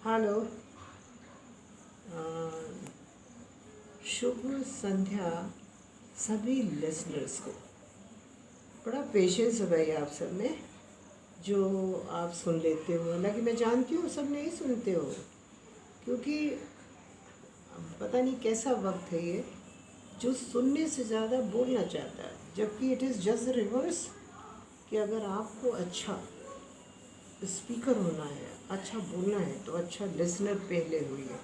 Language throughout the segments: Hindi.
हेलो। अ, शुभ संध्या सभी लिसनर्स को। बड़ा पेशेंस है भाई आप सब में, जो आप सुन लेते हो। हालांकि मैं जानती हूँ सब नहीं सुनते हो, क्योंकि पता नहीं कैसा वक्त है ये, जो सुनने से ज़्यादा बोलना चाहता है, जबकि इट इज़ जस्ट रिवर्स। कि अगर आपको अच्छा स्पीकर होना है, अच्छा बोलना है, तो अच्छा लिसनर पहले हुई है।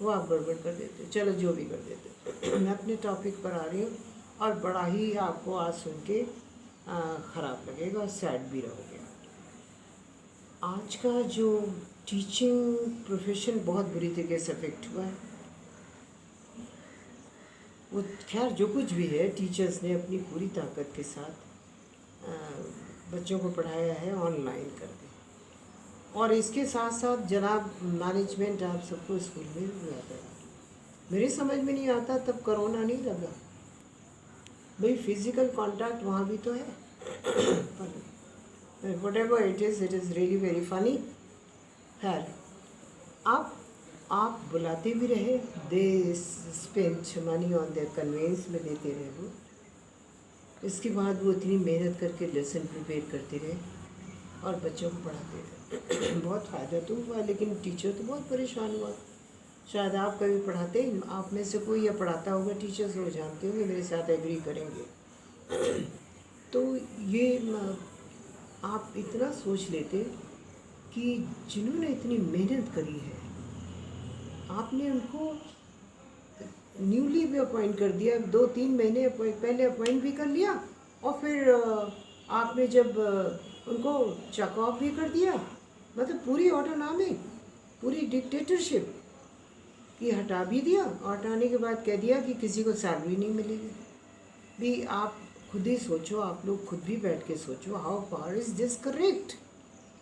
वो आप गड़बड़ कर देते हो। चलो जो भी कर देते हो। मैं अपने टॉपिक पर आ रही हूँ, और बड़ा ही आपको आज सुन के ख़राब लगेगा और सैड भी रहोगे। आज का जो टीचिंग प्रोफेशन बहुत बुरी तरीके से अफेक्ट हुआ है। वो खैर जो कुछ भी है, टीचर्स ने अपनी पूरी ताकत के साथ बच्चों को पढ़ाया है, ऑनलाइन कर दी। और इसके साथ साथ जनाब मैनेजमेंट आप सबको स्कूल में भी आता है। मेरी समझ में नहीं आता तब कोरोना नहीं लगा भाई। फिजिकल कांटेक्ट वहाँ भी तो है। Whatever it is really very funny. खैर, आप बुलाते भी रहे, they spend money on their conveyance में देते रहे वो। इसके बाद वो इतनी मेहनत करके लेसन प्रिपेयर करते रहे और बच्चों को पढ़ाते रहे। बहुत फ़ायदा तो हुआ, लेकिन टीचर तो बहुत परेशान हुआ। शायद आप कभी पढ़ाते, आप में से कोई या पढ़ाता होगा टीचर्स, वो जानते होंगे, मेरे साथ एग्री करेंगे। तो ये आप इतना सोच लेते कि जिन्होंने इतनी मेहनत करी है, आपने उनको न्यूली भी अपॉइंट कर दिया, 2-3 महीने पहले अपॉइंट भी कर लिया, और फिर आपने जब उनको चेक ऑफ भी कर दिया। मतलब पूरी ऑटोनॉमी, पूरी डिक्टेटरशिप की हटा भी दिया, और हटाने के बाद कह दिया कि किसी को सैलरी नहीं मिलेगी। भी आप खुद ही सोचो, आप लोग खुद भी बैठ के सोचो, how far is this correct?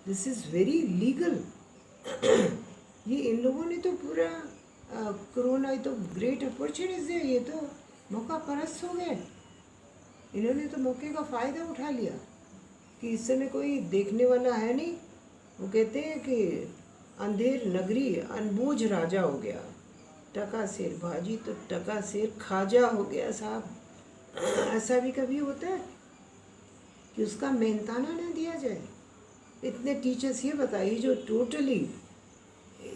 This is very legal. ये इन लोगों ने तो पूरा कोरोना, ये तो ग्रेट अपॉर्चुनिटीज है, ये तो मौका परस्त हो गए। इन्होंने तो मौके का फ़ायदा उठा लिया कि इस समय कोई देखने वाला है नहीं। वो कहते हैं कि अंधेर नगरी अनबूझ राजा हो गया, टका शेर भाजी तो टका शेर खाजा हो गया साहब। ऐसा भी कभी होता है कि उसका मेहनताना ना दिया जाए। इतने टीचर्स, ये बताइए, जो टोटली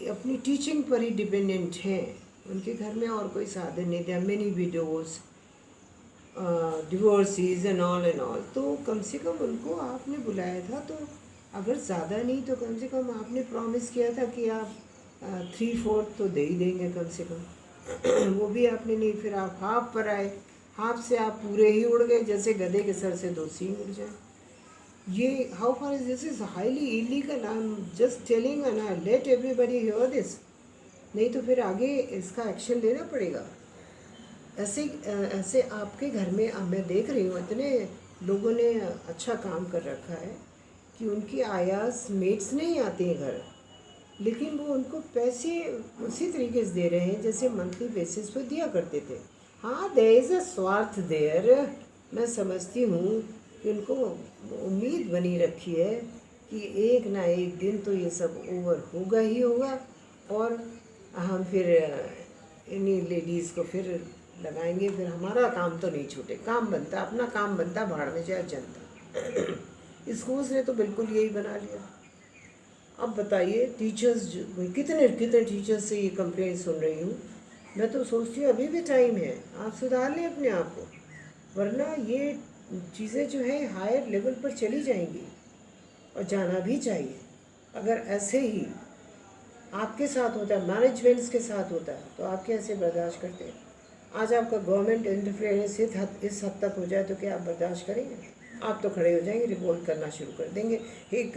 अपनी टीचिंग पर ही डिपेंडेंट हैं, उनके घर में और कोई साधन नहीं था। मेनी विडोज, डिवोर्सीज एंड ऑल, तो कम से कम उनको आपने बुलाया था। तो अगर ज़्यादा नहीं तो कम से कम आपने प्रॉमिस किया था कि आप 3/4 तो दे ही देंगे कम से कम। वो भी आपने नहीं। फिर आप हाफ पर आए, हाफ से आप पूरे ही उड़ गए, जैसे गधे के सर से 2 सींग उड़ जाए। ये how far is this? Is highly illegal. I am just telling and I let everybody here this. नहीं तो फिर आगे इसका एक्शन लेना पड़ेगा। ऐसे ऐसे आपके घर में अब मैं देख रही हूँ, इतने लोगों ने अच्छा काम कर रखा है कि उनकी आयास मेट्स नहीं आती हैं घर, लेकिन वो उनको पैसे उसी तरीके से दे रहे हैं जैसे मंथली बेसिस पर दिया करते थे। हाँ, देयर इज़ अ स्वार्थ देयर। मैं समझती हूँ कि उनको उम्मीद बनी रखी है कि एक ना एक दिन तो ये सब ओवर होगा ही होगा, और हम फिर इन्हीं लेडीज़ को फिर लगाएंगे, फिर हमारा काम तो नहीं छूटे। काम बनता, अपना काम बनता, भाड़ में जाए जनता। स्कूल्स ने तो बिल्कुल यही बना लिया। अब बताइए, टीचर्स कितने कितने टीचर्स से ये कंप्लेंट सुन रही हूँ। मैं तो सोचती हूँ अभी भी टाइम है, आप सुधार लें अपने आप को, वरना ये चीज़ें जो है हायर लेवल पर चली जाएंगी, और जाना भी चाहिए। अगर ऐसे ही आपके साथ होता है, मैनेजमेंट्स के साथ होता है, तो आप कैसे बर्दाश्त करते हैं? आज आपका गवर्नमेंट इंटरफेरेंस इस हद तक हो जाए तो क्या आप बर्दाश्त करेंगे? आप तो खड़े हो जाएंगे, रिवोल्ट करना शुरू कर देंगे, एक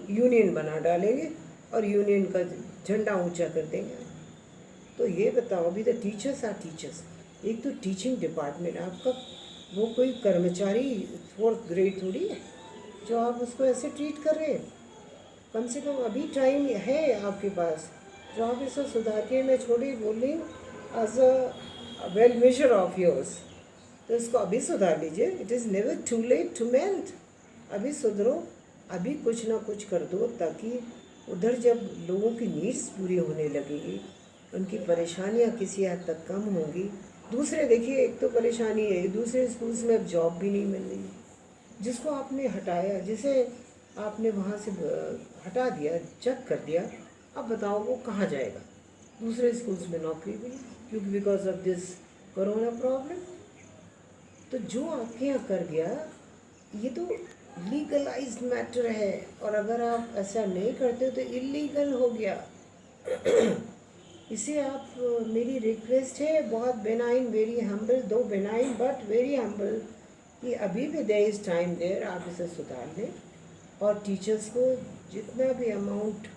यूनियन बना डालेंगे और यूनियन का झंडा ऊंचा कर देंगे। तो ये बताओ, अभी तो टीचर्स आर टीचर्स। एक तो टीचिंग डिपार्टमेंट आपका, वो कोई कर्मचारी 4th ग्रेड थोड़ी है जो आप उसको ऐसे ट्रीट कर रहे हैं। कम से कम अभी टाइम है आपके पास, जो आप इसे सुधार के, मैं छोड़ी बोल रही हूँ as a well wisher of yours, तो इसको अभी सुधार लीजिए। It is never too late to mend. अभी सुधरो, अभी कुछ ना कुछ कर दो, ताकि उधर जब लोगों की नीड्स पूरी होने लगेगी, उनकी परेशानियां किसी हद तक कम होंगी। दूसरे देखिए, एक तो परेशानी है, दूसरे स्कूल्स में अब जॉब भी नहीं मिल रही। जिसको आपने हटाया, जिसे आपने वहाँ से हटा दिया, चेक कर दिया, अब बताओ वो कहाँ जाएगा? दूसरे स्कूल्स में नौकरी भी नहीं, क्योंकि because of this corona problem. तो जो आपके यहाँ कर गया, ये तो लीगलाइज्ड मैटर है, और अगर आप ऐसा नहीं करते हो तो इलीगल हो गया। इसे आप, मेरी रिक्वेस्ट है, बहुत बेनाइन, वेरी हम्बल, दो बेनाइन बट वेरी हम्बल, कि अभी भी देयर इज़ टाइम देयर, आप इसे सुधार लें। और टीचर्स को जितना भी अमाउंट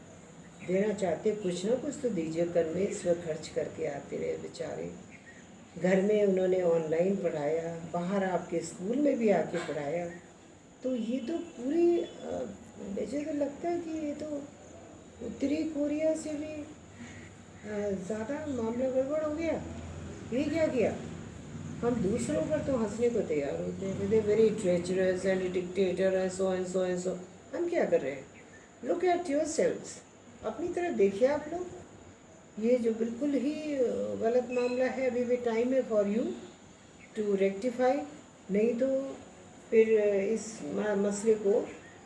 देना चाहते, कुछ ना कुछ तो दीजिए। कन्वेंस में खर्च करके आते रहे बेचारे, घर में उन्होंने ऑनलाइन पढ़ाया, बाहर आपके स्कूल में भी आके पढ़ाया। तो ये तो पूरी मुझे तो लगता है कि ये तो उत्तरी कोरिया से भी ज़्यादा मामला गड़बड़ हो गया। ये क्या किया? हम दूसरों पर तो हंसने को तैयार होते हैं, they very treacherous and dictator and so and so and so. हम क्या कर रहे हैं? लुक एट योर सेल्व्स, अपनी तरफ देखिए आप लोग। ये जो बिल्कुल ही गलत मामला है, अभी भी टाइम है फॉर यू टू रेक्टिफाई, नहीं तो फिर इस मसले को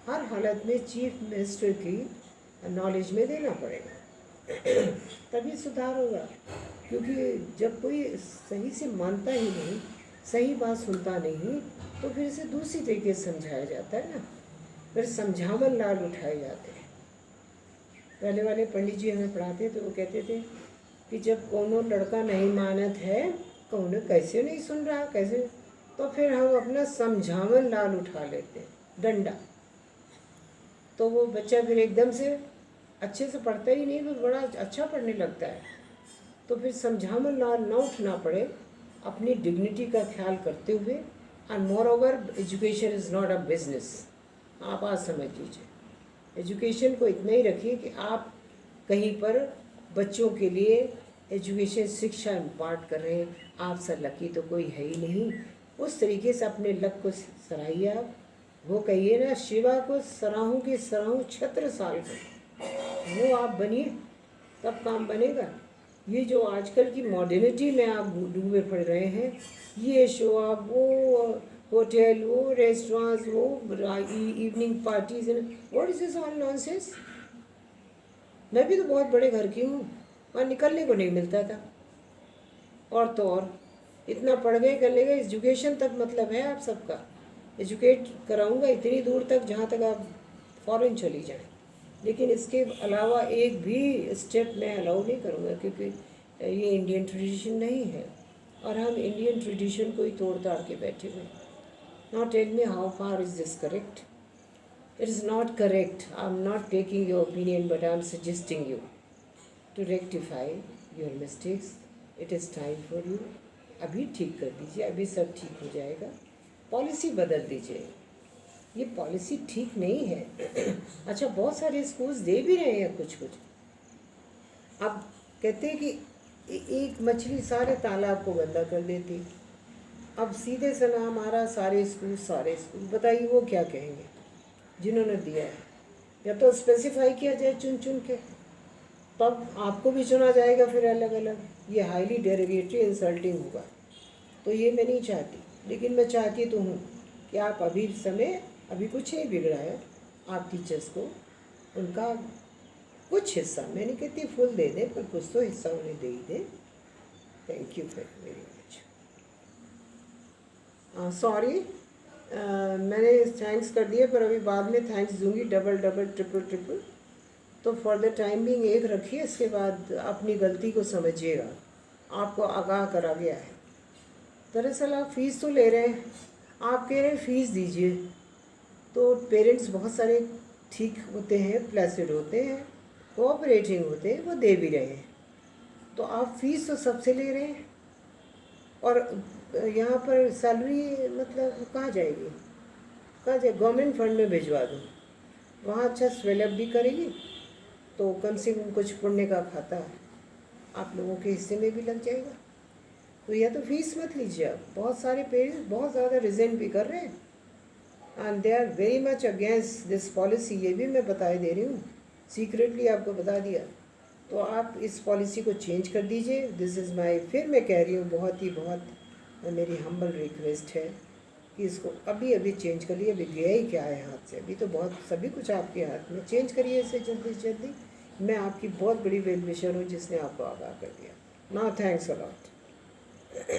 हर हालत में चीफ मिनिस्टर की नॉलेज में देना पड़ेगा। तभी सुधार होगा। क्योंकि जब कोई सही से मानता ही नहीं, सही बात सुनता नहीं, तो फिर इसे दूसरी तरीके से समझाया जाता है ना, फिर समझावन लाल उठाए जाते हैं। पहले वाले पंडित जी हमें पढ़ाते थे, वो कहते थे कि जब कोनो लड़का नहीं मानत है, कौन कैसे नहीं सुन रहा, कैसे, तो फिर हम अपना समझावन लाल उठा लेते हैं, डंडा। तो वो बच्चा फिर एकदम से अच्छे से पढ़ता ही नहीं, तो बड़ा अच्छा पढ़ने लगता है। तो फिर समझावन लाल ना उठना पड़े, अपनी डिग्निटी का ख्याल करते हुए। And more over, education is not a business. आप आज समझ लीजिए, एजुकेशन को इतना ही रखिए कि आप कहीं पर बच्चों के लिए एजुकेशन, शिक्षा इम्पार्ट कर रहे हैं। आप सा लकी तो कोई है ही नहीं। उस तरीके से अपने लक को सराहिए आप। वो कहिए ना, शिवा को सराहूँ कि सराहूँ छत्र साल में, वो आप बनिए, तब काम बनेगा। ये जो आजकल की मॉडर्निटी में आप डूबे पड़ रहे हैं, ये शो आप, वो होटल, वो रेस्टोरेंट्स, वो evening parties, what is this all nonsense. मैं भी तो बहुत बड़े घर की हूँ, वहाँ निकलने को नहीं मिलता था। और तो और इतना पढ़ गए कर ले गए, एजुकेशन तक मतलब है आप सबका। एजुकेट कराऊंगा इतनी दूर तक जहाँ तक आप फॉरेन चली जाएं, लेकिन इसके अलावा एक भी स्टेप मैं अलाउ नहीं करूँगा, क्योंकि ये इंडियन ट्रेडिशन नहीं है, और हम इंडियन ट्रेडिशन को ही तोड़ ताड़ के बैठे हुए। Now tell me, how far is this correct? It is not correct. I am not taking your opinion, but I am suggesting you to rectify your mistakes. It is time for you. अभी ठीक कर दीजिए, अभी सब ठीक हो जाएगा। पॉलिसी बदल दीजिए, ये पॉलिसी ठीक नहीं है। अच्छा, बहुत सारे स्कूल्स दे भी रहे हैं कुछ कुछ। अब कहते हैं कि एक मछली सारे तालाब को गंदा कर देती। अब सीधे से ना हमारा सारे स्कूल बताइए वो क्या कहेंगे जिन्होंने दिया है? या तो स्पेसिफाई किया जाए चुन चुन के, तब आपको भी चुना जाएगा फिर अलग अलग। ये हाईली डेरिवेटरी, इंसल्टिंग होगा। तो ये मैं नहीं चाहती, लेकिन मैं चाहती तो हूँ कि आप अभी कुछ नहीं बिगड़ा है, आप टीचर्स को उनका कुछ हिस्सा, मैं नहीं कहती फुल दे दें, पर कुछ तो हिस्सा उन्हें दे ही दें। Thank you very much. Sorry, मैंने थैंक्स कर दिए, पर अभी बाद में थैंक्स दूंगी, डबल डबल ट्रिपल। तो फॉर द टाइम बिंग एक रखिए, इसके बाद अपनी गलती को समझिएगा। आपको आगाह करा गया है। दरअसल आप फ़ीस तो ले रहे हैं, आप कह रहे हैं फ़ीस दीजिए, तो पेरेंट्स बहुत सारे ठीक होते हैं, प्लेसिड होते हैं, कोऑपरेटिंग होते हैं, वो दे भी रहे हैं। तो आप फ़ीस तो सबसे ले रहे हैं, और यहाँ पर सैलरी मतलब कहाँ जाएगी? गवर्नमेंट फंड में भिजवा दूँ, वहाँ अच्छा स्वेलअप भी करेगी, तो कम से कम कुछ पुण्य का खाता आप लोगों के हिस्से में भी लग जाएगा। तो या तो फीस मत लीजिए आप। बहुत सारे पेरेंट्स बहुत ज़्यादा रिजेंट भी कर रहे हैं, and they are very much against this policy, ये भी मैं बता दे रही हूँ। सीक्रेटली आपको बता दिया, तो आप इस पॉलिसी को चेंज कर दीजिए। दिस इज़ माई, फिर मैं कह रही हूँ, बहुत मेरी हम्बल रिक्वेस्ट है कि इसको अभी अभी चेंज करिए। अभी गया ही क्या है हाथ से, अभी तो बहुत सभी कुछ आपके हाथ में। चेंज करिए इसे जल्दी से जल्दी। मैं आपकी बहुत बड़ी वेल विशर हूँ जिसने आपको आगाह कर दिया। Now thanks a lot.